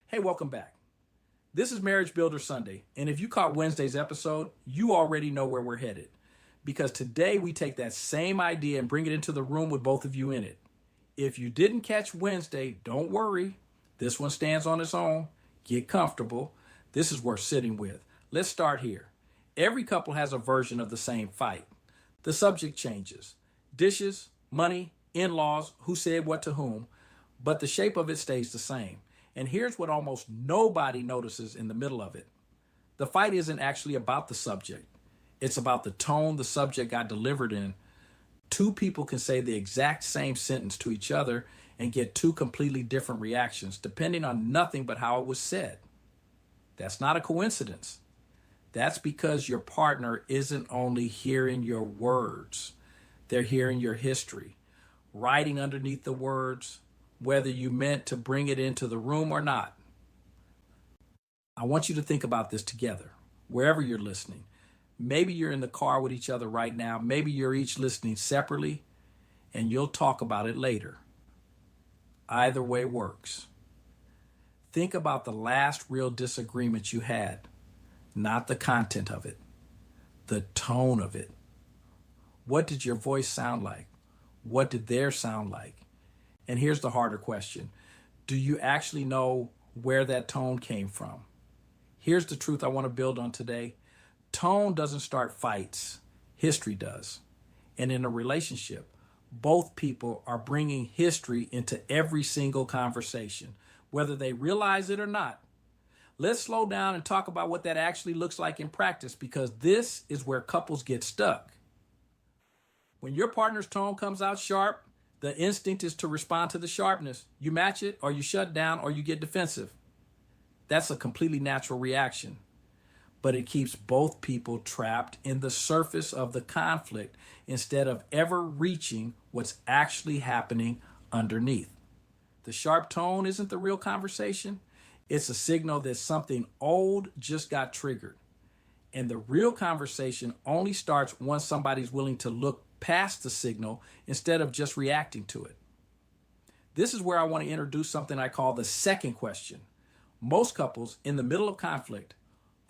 Hey, welcome back. This is Marriage Builder Sunday, and if you caught Wednesday's episode, you already know where we're headed. Because today we take that same idea and bring it into the room with both of you in it. If you didn't catch Wednesday, don't worry. This one stands on its own. Get comfortable. This is worth sitting with. Let's start here. Every couple has a version of the same fight. The subject changes. Dishes, money, in-laws, who said what to whom, but the shape of it stays the same. And here's what almost nobody notices in the middle of it. The fight isn't actually about the subject. It's about the tone the subject got delivered in. Two people can say the exact same sentence to each other and get two completely different reactions, depending on nothing but how it was said. That's not a coincidence. That's because your partner isn't only hearing your words, they're hearing your history, writing underneath the words, whether you meant to bring it into the room or not. I want you to think about this together, wherever you're listening. Maybe you're in the car with each other right now. Maybe you're each listening separately, and you'll talk about it later. Either way works. Think about the last real disagreement you had, not the content of it, the tone of it. What did your voice sound like? What did theirs sound like? And here's the harder question. Do you actually know where that tone came from? Here's the truth I want to build on today. Tone doesn't start fights. History does. And in a relationship, both people are bringing history into every single conversation, whether they realize it or not. Let's slow down and talk about what that actually looks like in practice, because this is where couples get stuck. When your partner's tone comes out sharp, the instinct is to respond to the sharpness. You match it, or you shut down, or you get defensive. That's a completely natural reaction. But it keeps both people trapped in the surface of the conflict instead of ever reaching what's actually happening underneath. The sharp tone isn't the real conversation. It's a signal that something old just got triggered. And the real conversation only starts once somebody's willing to look past the signal instead of just reacting to it. This is where I want to introduce something I call the second question. Most couples in the middle of conflict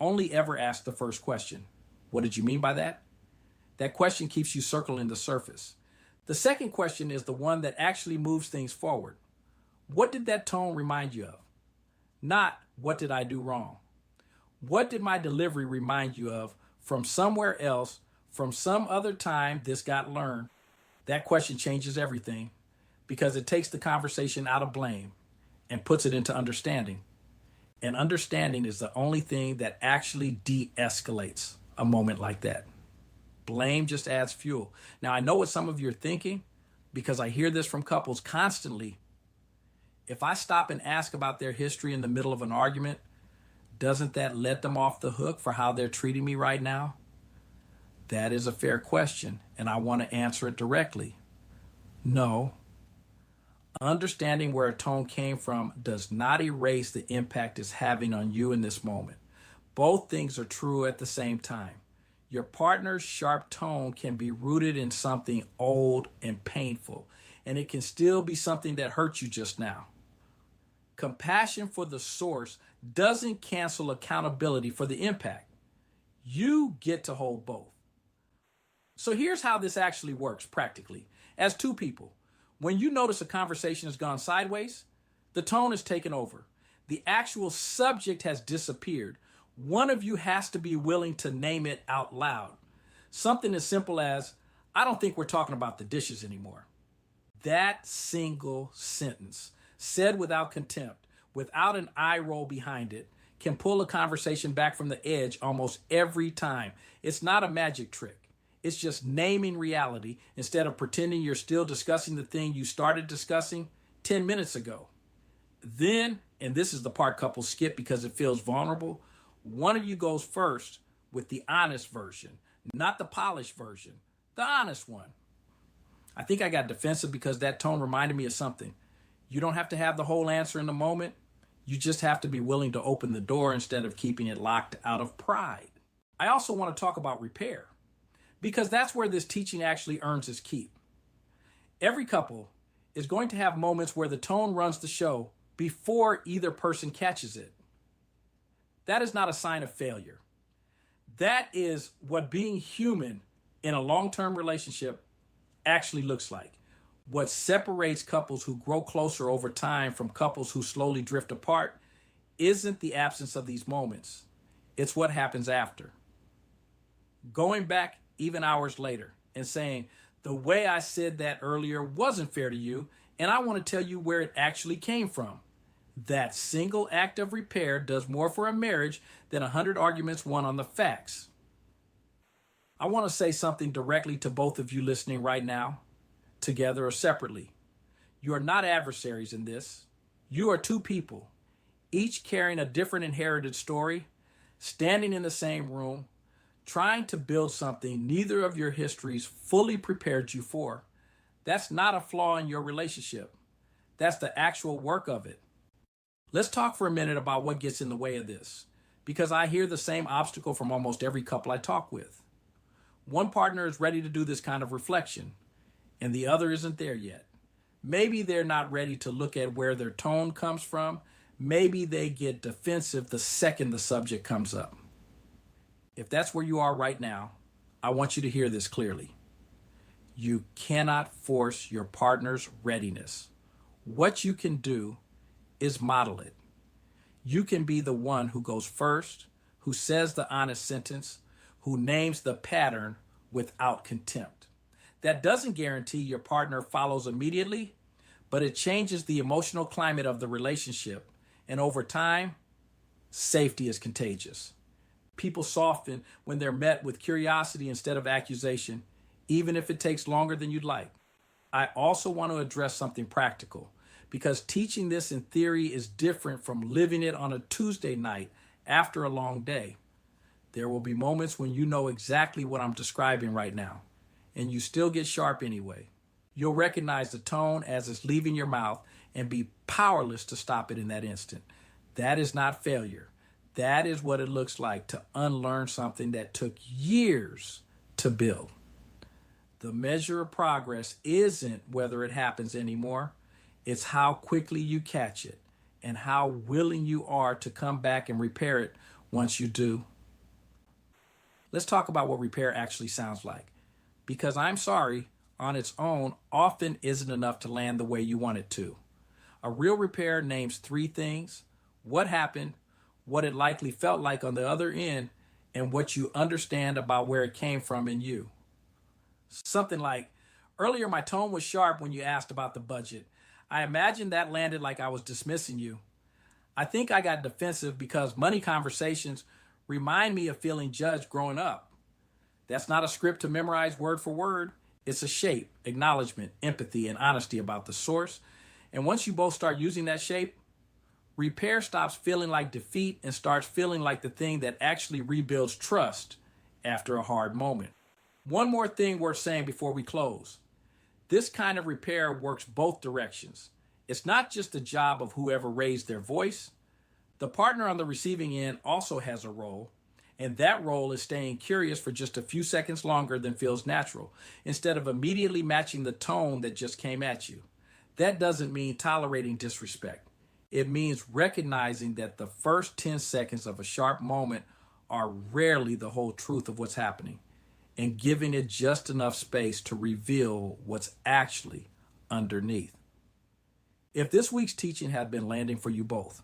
only ever ask the first question. What did you mean by that? That question keeps you circling the surface. The second question is the one that actually moves things forward. What did that tone remind you of? Not what did I do wrong? What did my delivery remind you of from somewhere else, from some other time this got learned? That question changes everything because it takes the conversation out of blame and puts it into understanding. And understanding is the only thing that actually de-escalates a moment like that. Blame just adds fuel. Now, I know what some of you are thinking because I hear this from couples constantly. If I stop and ask about their history in the middle of an argument, doesn't that let them off the hook for how they're treating me right now? That is a fair question, and I want to answer it directly. No. Understanding where a tone came from does not erase the impact it's having on you in this moment. Both things are true at the same time. Your partner's sharp tone can be rooted in something old and painful, and it can still be something that hurt you just now. Compassion for the source doesn't cancel accountability for the impact. You get to hold both. So here's how this actually works practically. As two people, when you notice a conversation has gone sideways, the tone is taken over. The actual subject has disappeared. One of you has to be willing to name it out loud. Something as simple as, I don't think we're talking about the dishes anymore. That single sentence, said without contempt, without an eye roll behind it, can pull a conversation back from the edge almost every time. It's not a magic trick. It's just naming reality instead of pretending you're still discussing the thing you started discussing 10 minutes ago. Then, and this is the part couples skip because it feels vulnerable, one of you goes first with the honest version, not the polished version, the honest one. I think I got defensive because that tone reminded me of something. You don't have to have the whole answer in the moment. You just have to be willing to open the door instead of keeping it locked out of pride. I also want to talk about repair, because that's where this teaching actually earns its keep. Every couple is going to have moments where the tone runs the show before either person catches it. That is not a sign of failure. That is what being human in a long-term relationship actually looks like. What separates couples who grow closer over time from couples who slowly drift apart isn't the absence of these moments. It's what happens after. Going back even hours later and saying, the way I said that earlier wasn't fair to you, and I want to tell you where it actually came from. That single act of repair does more for a marriage than 100 arguments won on the facts. I want to say something directly to both of you listening right now, together or separately. You are not adversaries in this. You are two people, each carrying a different inherited story, standing in the same room, trying to build something neither of your histories fully prepared you for. That's not a flaw in your relationship. That's the actual work of it. Let's talk for a minute about what gets in the way of this, because I hear the same obstacle from almost every couple I talk with. One partner is ready to do this kind of reflection, and the other isn't there yet. Maybe they're not ready to look at where their tone comes from. Maybe they get defensive the second the subject comes up. If that's where you are right now, I want you to hear this clearly. You cannot force your partner's readiness. What you can do is model it. You can be the one who goes first, who says the honest sentence, who names the pattern without contempt. That doesn't guarantee your partner follows immediately, but it changes the emotional climate of the relationship. And over time, safety is contagious. People soften when they're met with curiosity instead of accusation, even if it takes longer than you'd like. I also want to address something practical, because teaching this in theory is different from living it on a Tuesday night after a long day. There will be moments when you know exactly what I'm describing right now, and you still get sharp anyway. You'll recognize the tone as it's leaving your mouth and be powerless to stop it in that instant. That is not failure. That is what it looks like to unlearn something that took years to build. The measure of progress isn't whether it happens anymore. It's how quickly you catch it and how willing you are to come back and repair it once you do. Let's talk about what repair actually sounds like. Because I'm sorry, on its own often isn't enough to land the way you want it to. A real repair names three things: what happened, what it likely felt like on the other end, and what you understand about where it came from in you. Something like, earlier my tone was sharp when you asked about the budget. I imagine that landed like I was dismissing you. I think I got defensive because money conversations remind me of feeling judged growing up. That's not a script to memorize word for word. It's a shape, acknowledgement, empathy, and honesty about the source. And once you both start using that shape, repair stops feeling like defeat and starts feeling like the thing that actually rebuilds trust after a hard moment. One more thing worth saying before we close. This kind of repair works both directions. It's not just the job of whoever raised their voice. The partner on the receiving end also has a role, and that role is staying curious for just a few seconds longer than feels natural, instead of immediately matching the tone that just came at you. That doesn't mean tolerating disrespect. It means recognizing that the first 10 seconds of a sharp moment are rarely the whole truth of what's happening, and giving it just enough space to reveal what's actually underneath. If this week's teaching had been landing for you both,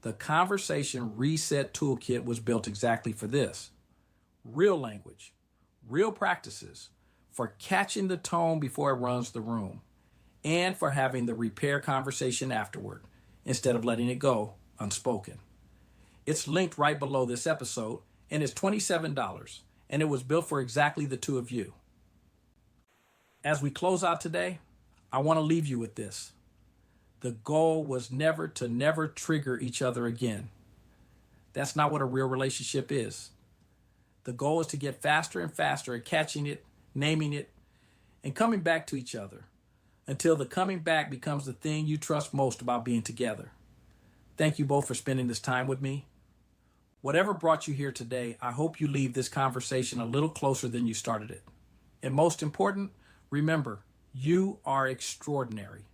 the Conversation Reset Toolkit was built exactly for this. Real language, real practices for catching the tone before it runs the room, and for having the repair conversation afterward instead of letting it go unspoken. It's linked right below this episode, and it's $27, and it was built for exactly the two of you. As we close out today, I want to leave you with this. The goal was never to trigger each other again. That's not what a real relationship is. The goal is to get faster and faster at catching it, naming it, and coming back to each other until the coming back becomes the thing you trust most about being together. Thank you both for spending this time with me. Whatever brought you here today, I hope you leave this conversation a little closer than you started it. And most important, remember, you are extraordinary.